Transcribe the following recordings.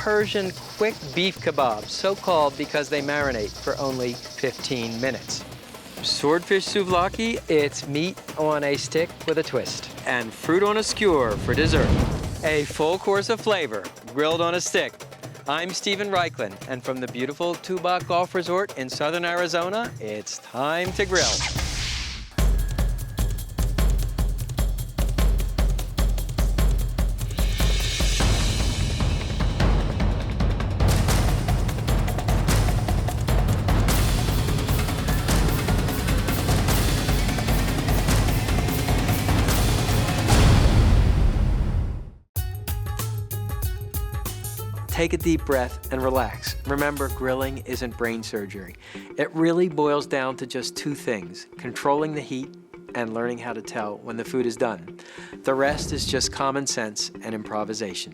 Persian quick beef kebabs, so called because they marinate for only 15 minutes. Swordfish souvlaki, it's meat on a stick with a twist. And fruit on a skewer for dessert. A full course of flavor, grilled on a stick. I'm Stephen Raichlen, and from the beautiful Tubac Golf Resort in southern Arizona, it's time to grill. Take a deep breath and relax. Remember, grilling isn't brain surgery. It really boils down to just two things: controlling the heat and learning how to tell when the food is done. The rest is just common sense and improvisation.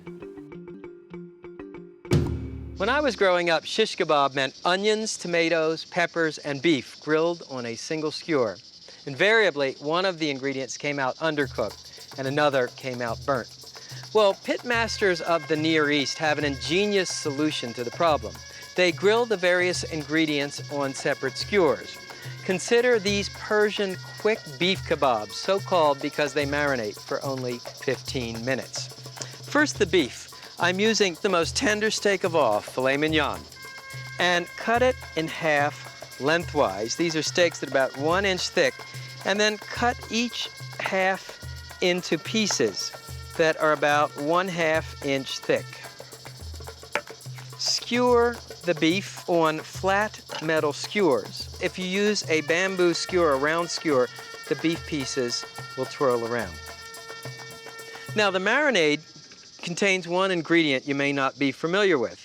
When I was growing up, shish kebab meant onions, tomatoes, peppers, and beef grilled on a single skewer. Invariably, one of the ingredients came out undercooked and another came out burnt. Well, pitmasters of the Near East have an ingenious solution to the problem. They grill the various ingredients on separate skewers. Consider these Persian quick beef kebabs, so called because they marinate for only 15 minutes. First, the beef. I'm using the most tender steak of all, filet mignon, and cut it in half lengthwise. These are steaks that are about 1 inch thick, and then cut each half into pieces that are about 1/2 inch thick. Skewer the beef on flat metal skewers. If you use a bamboo skewer, a round skewer, the beef pieces will twirl around. Now, the marinade contains one ingredient you may not be familiar with.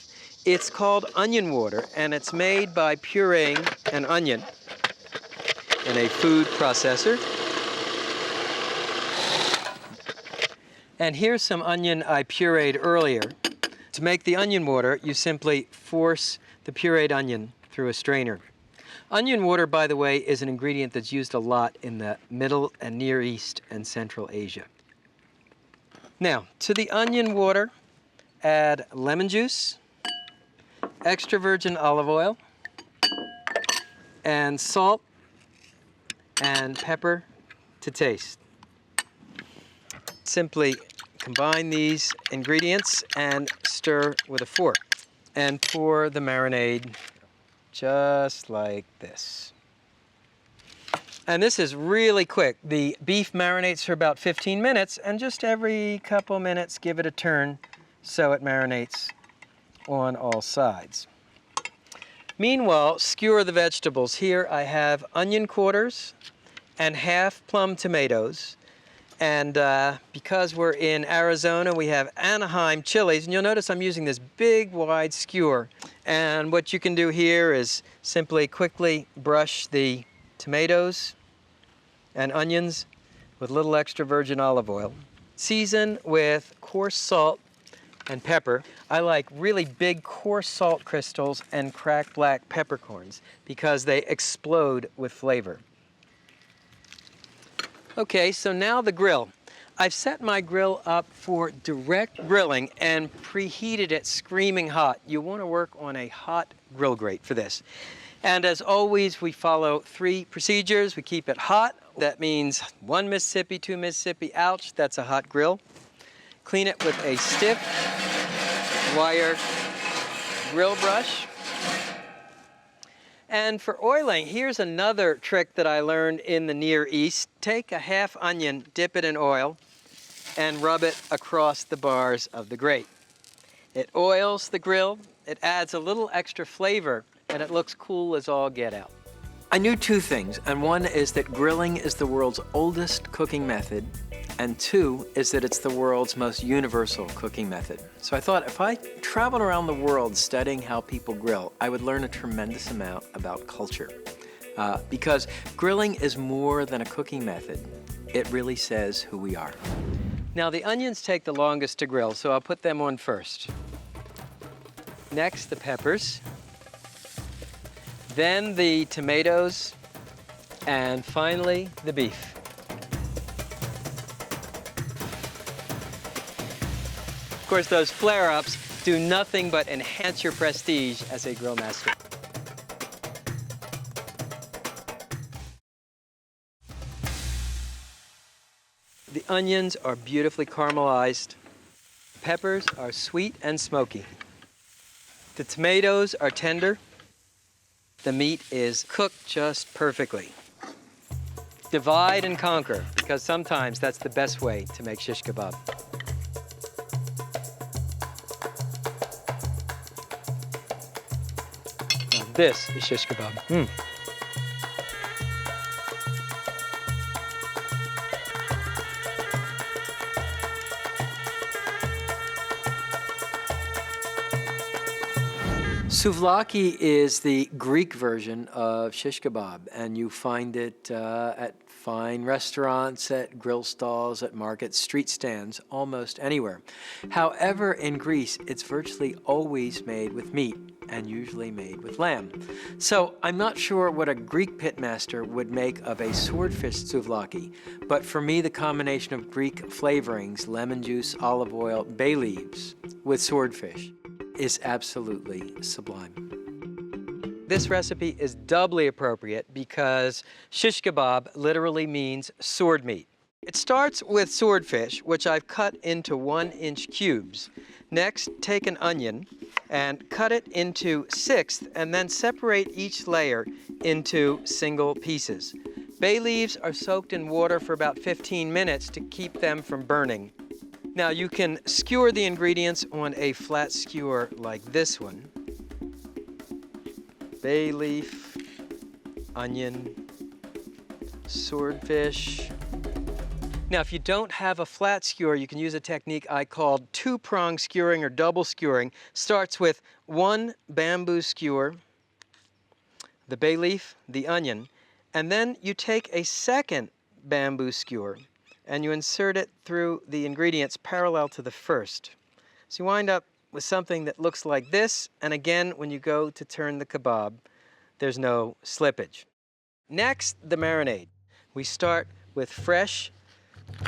It's called onion water, and it's made by pureeing an onion in a food processor. And here's some onion I pureed earlier. To make the onion water, you simply force the pureed onion through a strainer. Onion water, by the way, is an ingredient that's used a lot in the Middle and Near East and Central Asia. Now, to the onion water, add lemon juice, extra virgin olive oil, and salt and pepper to taste. Simply combine these ingredients and stir with a fork and pour the marinade just like this. And this is really quick. The beef marinates for about 15 minutes, and just every couple minutes give it a turn so it marinates on all sides. Meanwhile, skewer the vegetables. Here I have onion quarters and half plum tomatoes. And because we're in Arizona, we have Anaheim chilies. And you'll notice I'm using this big, wide skewer. And what you can do here is simply quickly brush the tomatoes and onions with a little extra virgin olive oil. Season with coarse salt and pepper. I like really big, coarse salt crystals and cracked black peppercorns because they explode with flavor. Okay, so now the grill. I've set my grill up for direct grilling and preheated it screaming hot. You want to work on a hot grill grate for this. And as always, we follow 3 procedures. We keep it hot. That means 1 Mississippi, 2 Mississippi, ouch, that's a hot grill. Clean it with a stiff wire grill brush. And for oiling, here's another trick that I learned in the Near East. Take a half onion, dip it in oil, and rub it across the bars of the grate. It oils the grill, it adds a little extra flavor, and it looks cool as all get out. I knew 2 things, and one is that grilling is the world's oldest cooking method, and 2 is that it's the world's most universal cooking method. So I thought if I traveled around the world studying how people grill, I would learn a tremendous amount about culture. Because grilling is more than a cooking method. It really says who we are. Now the onions take the longest to grill, so I'll put them on first. Next, the peppers. Then the tomatoes, and finally the beef. Of course, those flare-ups do nothing but enhance your prestige as a grill master. The onions are beautifully caramelized. Peppers are sweet and smoky. The tomatoes are tender. The meat is cooked just perfectly. Divide and conquer, because sometimes that's the best way to make shish kebab. Now this is shish kebab. Souvlaki is the Greek version of shish kebab, and you find it at fine restaurants, at grill stalls, at markets, street stands, almost anywhere. However, in Greece, it's virtually always made with meat, and usually made with lamb. So I'm not sure what a Greek pitmaster would make of a swordfish souvlaki, but for me, the combination of Greek flavorings, lemon juice, olive oil, bay leaves, with swordfish, is absolutely sublime. This recipe is doubly appropriate because shish kebab literally means sword meat. It starts with swordfish, which I've cut into 1-inch cubes. Next, take an onion and cut it into 1/6, and then separate each layer into single pieces. Bay leaves are soaked in water for about 15 minutes to keep them from burning. Now you can skewer the ingredients on a flat skewer like this one. Bay leaf, onion, swordfish. Now if you don't have a flat skewer, you can use a technique I called two-prong skewering or double skewering. Starts with one bamboo skewer, the bay leaf, the onion, and then you take a second bamboo skewer and you insert it through the ingredients parallel to the first. So you wind up with something that looks like this, and again, when you go to turn the kebab, there's no slippage. Next, the marinade. We start with fresh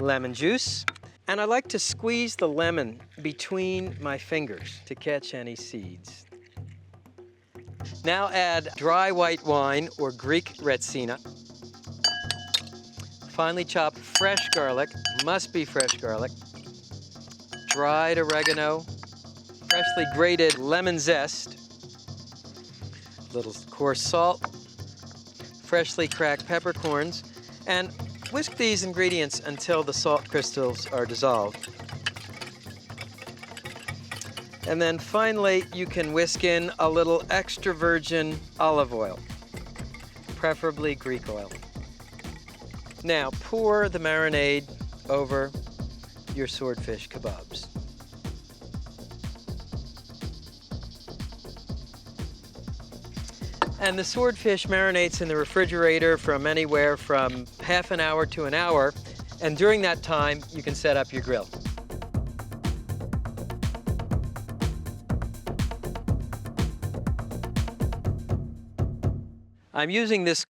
lemon juice, and I like to squeeze the lemon between my fingers to catch any seeds. Now add dry white wine or Greek Raichlen. Finely chopped fresh garlic, must be fresh garlic, dried oregano, freshly grated lemon zest, little coarse salt, freshly cracked peppercorns, and whisk these ingredients until the salt crystals are dissolved. And then finally, you can whisk in a little extra virgin olive oil, preferably Greek oil. Now pour the marinade over your swordfish kebabs. And the swordfish marinates in the refrigerator from anywhere from half an hour to an hour, and during that time, you can set up your grill. I'm using this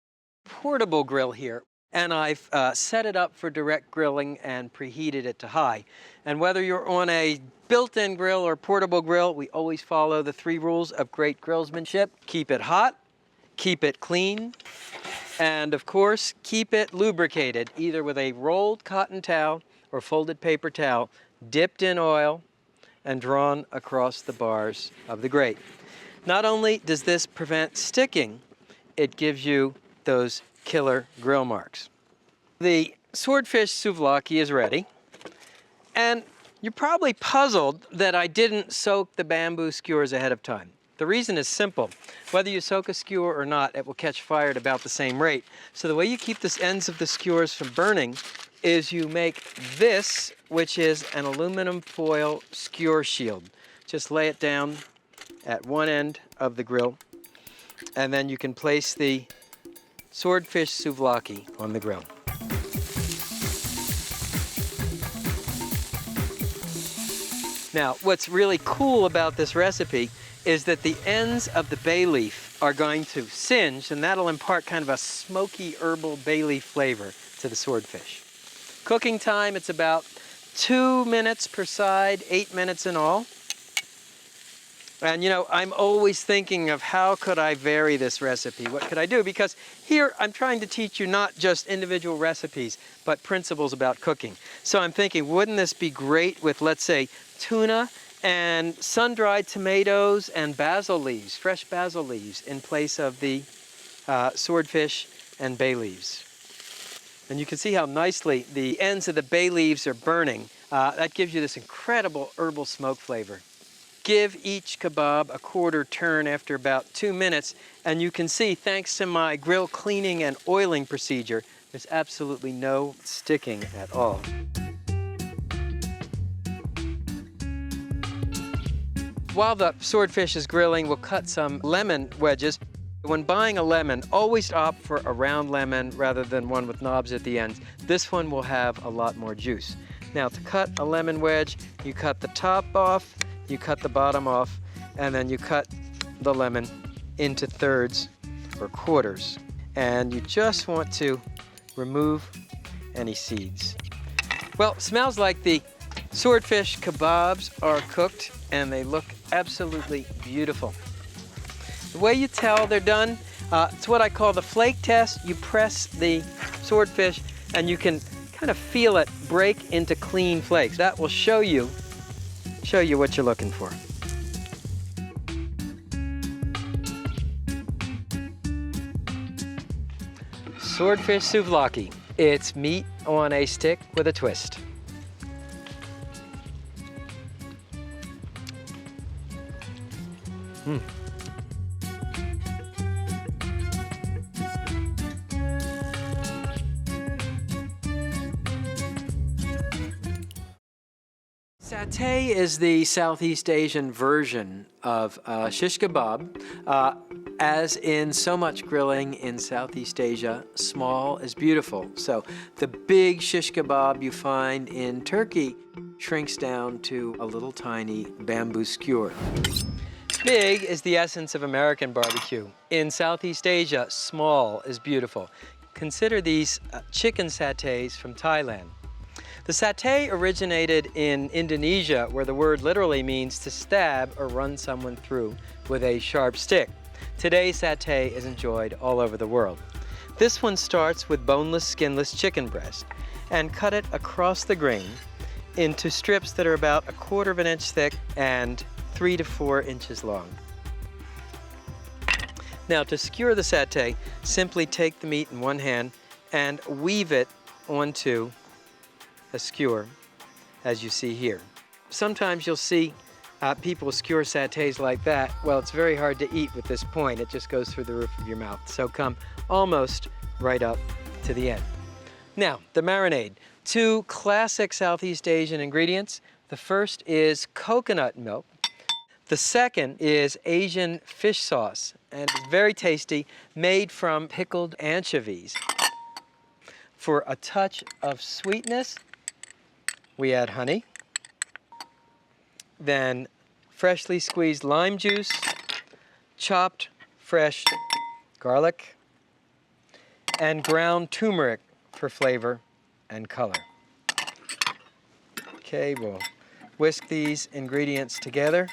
portable grill here, and I've set it up for direct grilling and preheated it to high. And whether you're on a built-in grill or portable grill, we always follow the 3 rules of great grillsmanship. Keep it hot, keep it clean, and of course, keep it lubricated, either with a rolled cotton towel or folded paper towel, dipped in oil and drawn across the bars of the grate. Not only does this prevent sticking, it gives you those killer grill marks. The swordfish souvlaki is ready, and you're probably puzzled that I didn't soak the bamboo skewers ahead of time. The reason is simple. Whether you soak a skewer or not, it will catch fire at about the same rate. So the way you keep the ends of the skewers from burning is you make this, which is an aluminum foil skewer shield. Just lay it down at one end of the grill, and then you can place the swordfish souvlaki on the grill. Now, what's really cool about this recipe is that the ends of the bay leaf are going to singe, and that'll impart kind of a smoky herbal bay leaf flavor to the swordfish. Cooking time, it's about 2 minutes per side, 8 minutes in all. And you know, I'm always thinking of how could I vary this recipe? What could I do? Because here I'm trying to teach you not just individual recipes, but principles about cooking. So I'm thinking, wouldn't this be great with, let's say, tuna and sun-dried tomatoes and basil leaves, fresh basil leaves, in place of the swordfish and bay leaves. And you can see how nicely the ends of the bay leaves are burning. That gives you this incredible herbal smoke flavor. Give each kebab a quarter turn after about 2 minutes, and you can see, thanks to my grill cleaning and oiling procedure, there's absolutely no sticking at all. While the swordfish is grilling, we'll cut some lemon wedges. When buying a lemon, always opt for a round lemon rather than one with knobs at the ends. This one will have a lot more juice. Now, to cut a lemon wedge, you cut the top off, you cut the bottom off, and then you cut the lemon into thirds or quarters. And you just want to remove any seeds. Well, it smells like the swordfish kebabs are cooked, and they look absolutely beautiful. The way you tell they're done, it's what I call the flake test. You press the swordfish, and you can kind of feel it break into clean flakes. That will show you what you're looking for. Swordfish souvlaki. It's meat on a stick with a twist. Satay is the Southeast Asian version of shish kebab. As in so much grilling in Southeast Asia, small is beautiful. So the big shish kebab you find in Turkey shrinks down to a little tiny bamboo skewer. Big is the essence of American barbecue. In Southeast Asia, small is beautiful. Consider these chicken satays from Thailand. The satay originated in Indonesia, where the word literally means to stab or run someone through with a sharp stick. Today, satay is enjoyed all over the world. This one starts with boneless, skinless chicken breast and cut it across the grain into strips that are about 1/4 inch thick and 3 to 4 inches long. Now, to skewer the satay, simply take the meat in one hand and weave it onto a skewer, as you see here. Sometimes you'll see people skewer satays like that. Well, it's very hard to eat with this point. It just goes through the roof of your mouth. So come almost right up to the end. Now, the marinade. 2 classic Southeast Asian ingredients. The first is coconut milk. The second is Asian fish sauce, and it's very tasty, made from pickled anchovies. For a touch of sweetness, we add honey, then freshly squeezed lime juice, chopped fresh garlic, and ground turmeric for flavor and color. Okay, we'll whisk these ingredients together.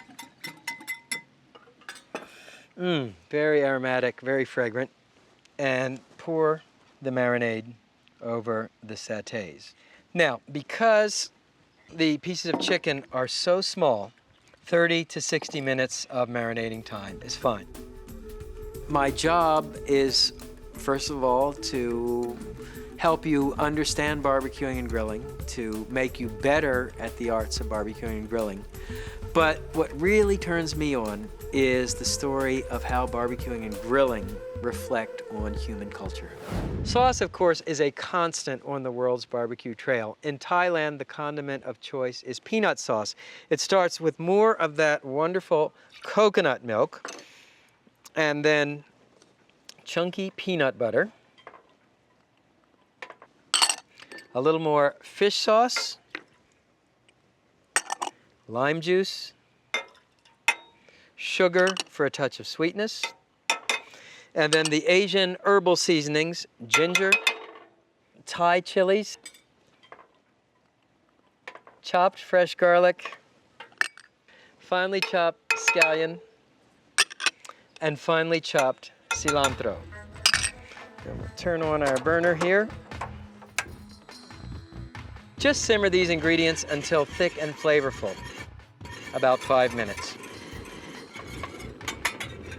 Very aromatic, very fragrant. And pour the marinade over the satays. Now, because the pieces of chicken are so small, 30 to 60 minutes of marinating time is fine. My job is, first of all, to help you understand barbecuing and grilling, to make you better at the arts of barbecuing and grilling. But what really turns me on is the story of how barbecuing and grilling reflect on human culture. Sauce, of course, is a constant on the world's barbecue trail. In Thailand, the condiment of choice is peanut sauce. It starts with more of that wonderful coconut milk, and then chunky peanut butter, a little more fish sauce, lime juice, sugar for a touch of sweetness, and then the Asian herbal seasonings, ginger, Thai chilies, chopped fresh garlic, finely chopped scallion, and finely chopped cilantro. And we'll turn on our burner here. Just simmer these ingredients until thick and flavorful, about 5 minutes.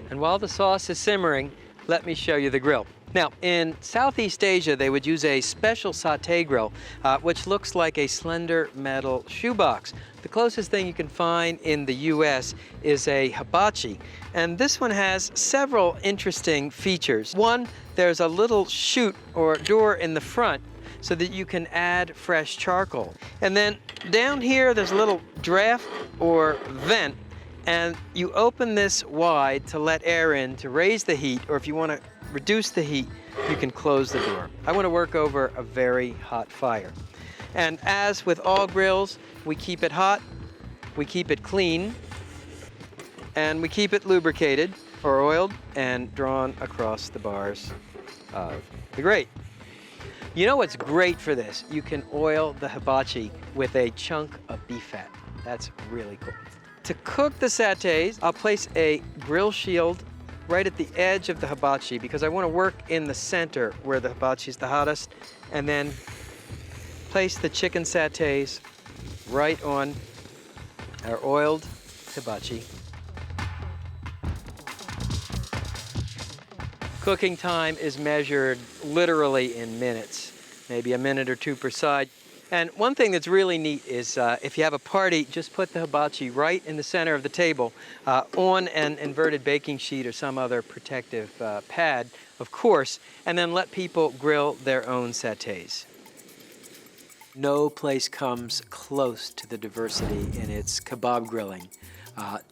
And while the sauce is simmering, let me show you the grill. Now, in Southeast Asia, they would use a special satay grill, which looks like a slender metal shoebox. The closest thing you can find in the US is a hibachi, and this one has several interesting features. One, there's a little chute or door in the front so that you can add fresh charcoal. And then down here, there's a little draft or vent, and you open this wide to let air in to raise the heat, or if you want to reduce the heat, you can close the door. I want to work over a very hot fire. And as with all grills, we keep it hot, we keep it clean, and we keep it lubricated or oiled and drawn across the bars of the grate. You know what's great for this? You can oil the hibachi with a chunk of beef fat. That's really cool. To cook the satays, I'll place a grill shield right at the edge of the hibachi because I want to work in the center where the hibachi is the hottest, and then place the chicken satays right on our oiled hibachi. Cooking time is measured literally in minutes, maybe a minute or two per side. And one thing that's really neat is if you have a party, just put the hibachi right in the center of the table on an inverted baking sheet or some other protective pad, of course, and then let people grill their own satays. No place comes close to the diversity in its kebab grilling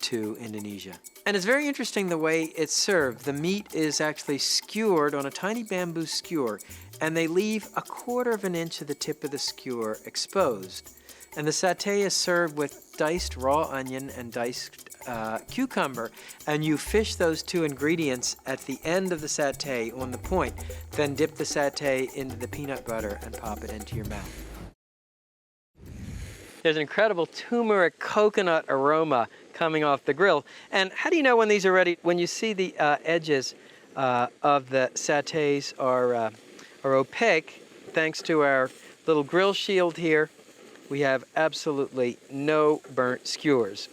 to Indonesia. And it's very interesting the way it's served. The meat is actually skewered on a tiny bamboo skewer, and they leave 1/4 of an inch of the tip of the skewer exposed. And the satay is served with diced raw onion and diced cucumber, and you fish those two ingredients at the end of the satay on the point, then dip the satay into the peanut butter and pop it into your mouth. There's an incredible turmeric coconut aroma coming off the grill. And how do you know when these are ready? When you see the edges of the satays are opaque, thanks to our little grill shield here, we have absolutely no burnt skewers.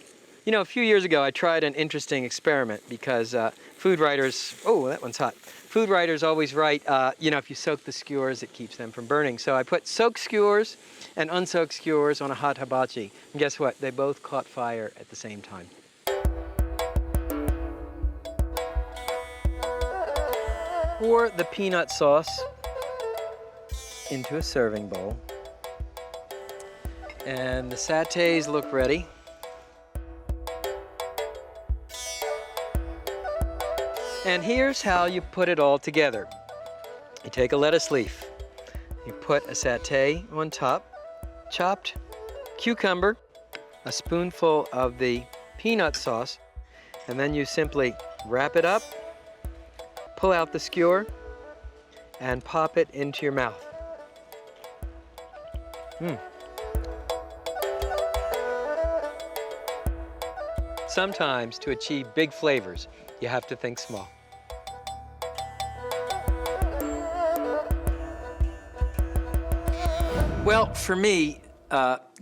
You know, a few years ago, I tried an interesting experiment because food writers, oh, that one's hot. Food writers always write, you know, if you soak the skewers, it keeps them from burning. So I put soaked skewers and unsoaked skewers on a hot hibachi. And guess what? They both caught fire at the same time. Pour the peanut sauce into a serving bowl. And the satays look ready. And here's how you put it all together. You take a lettuce leaf, you put a satay on top, chopped cucumber, a spoonful of the peanut sauce, and then you simply wrap it up, pull out the skewer, and pop it into your mouth. Sometimes, to achieve big flavors, you have to think small. Well, for me,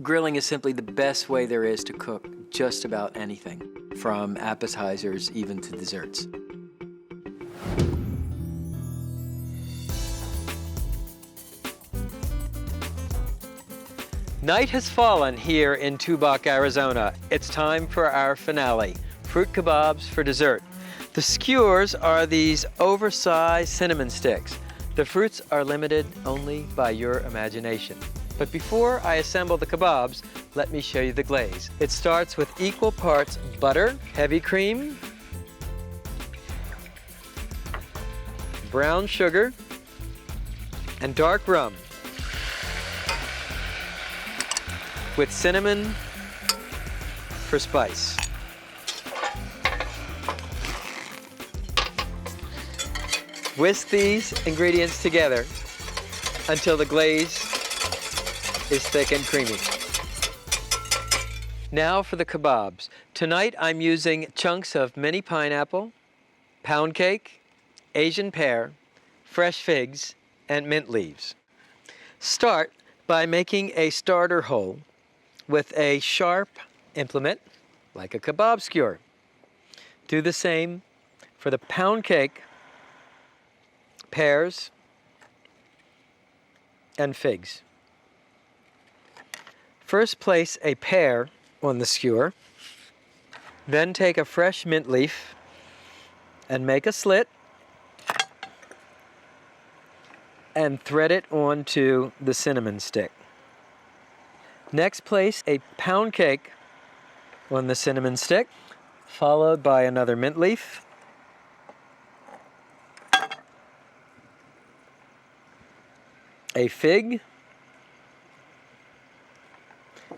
grilling is simply the best way there is to cook just about anything, from appetizers even to desserts. Night has fallen here in Tubac, Arizona. It's time for our finale, fruit kebabs for dessert. The skewers are these oversized cinnamon sticks. The fruits are limited only by your imagination. But before I assemble the kebabs, let me show you the glaze. It starts with equal parts butter, heavy cream, brown sugar, and dark rum, with cinnamon for spice. Whisk these ingredients together until the glaze is thick and creamy. Now for the kebabs. Tonight I'm using chunks of mini pineapple, pound cake, Asian pear, fresh figs, and mint leaves. Start by making a starter hole with a sharp implement, like a kebab skewer. Do the same for the pound cake, pears, and figs. First place a pear on the skewer, then take a fresh mint leaf and make a slit and thread it onto the cinnamon stick. Next place a pound cake on the cinnamon stick, followed by another mint leaf, a fig,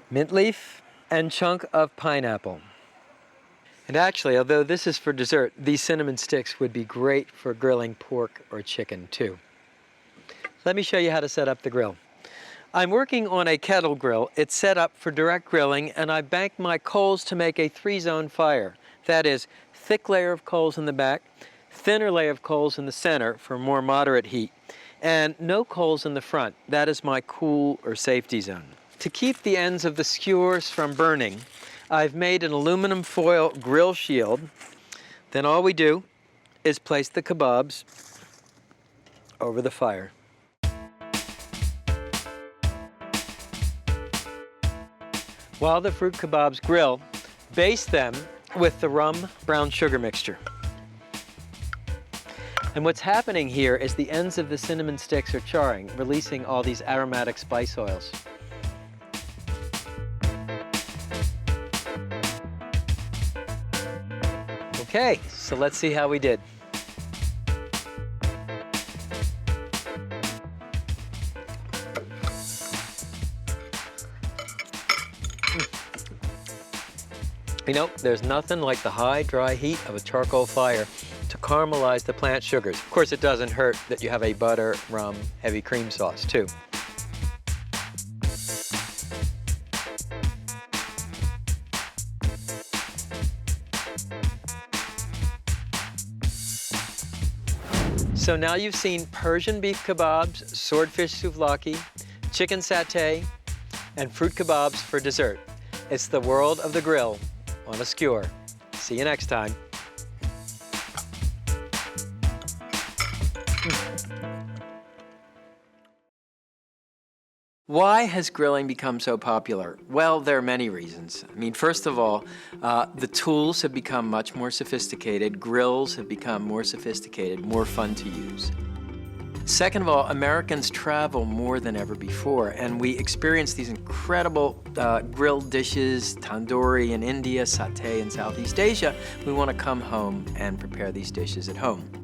mint leaf, and chunk of pineapple. And actually, although this is for dessert, these cinnamon sticks would be great for grilling pork or chicken too. Let me show you how to set up the grill. I'm working on a kettle grill. It's set up for direct grilling, and I banked my coals to make a 3-zone fire. That is, thick layer of coals in the back, thinner layer of coals in the center for more moderate heat, and no coals in the front. That is my cool or safety zone. To keep the ends of the skewers from burning, I've made an aluminum foil grill shield. Then all we do is place the kebabs over the fire. While the fruit kebabs grill, baste them with the rum brown sugar mixture. And what's happening here is the ends of the cinnamon sticks are charring, releasing all these aromatic spice oils. Okay, so let's see how we did. You know, there's nothing like the high, dry heat of a charcoal fire to caramelize the plant sugars. Of course, it doesn't hurt that you have a butter, rum, heavy cream sauce, too. So now you've seen Persian beef kebabs, swordfish souvlaki, chicken satay, and fruit kebabs for dessert. It's the world of the grill on a skewer. See you next time. Why has grilling become so popular? Well, there are many reasons. I mean, first of all, the tools have become much more sophisticated. Grills have become more sophisticated, more fun to use. Second of all, Americans travel more than ever before, and we experience these incredible grilled dishes, tandoori in India, satay in Southeast Asia. We want to come home and prepare these dishes at home.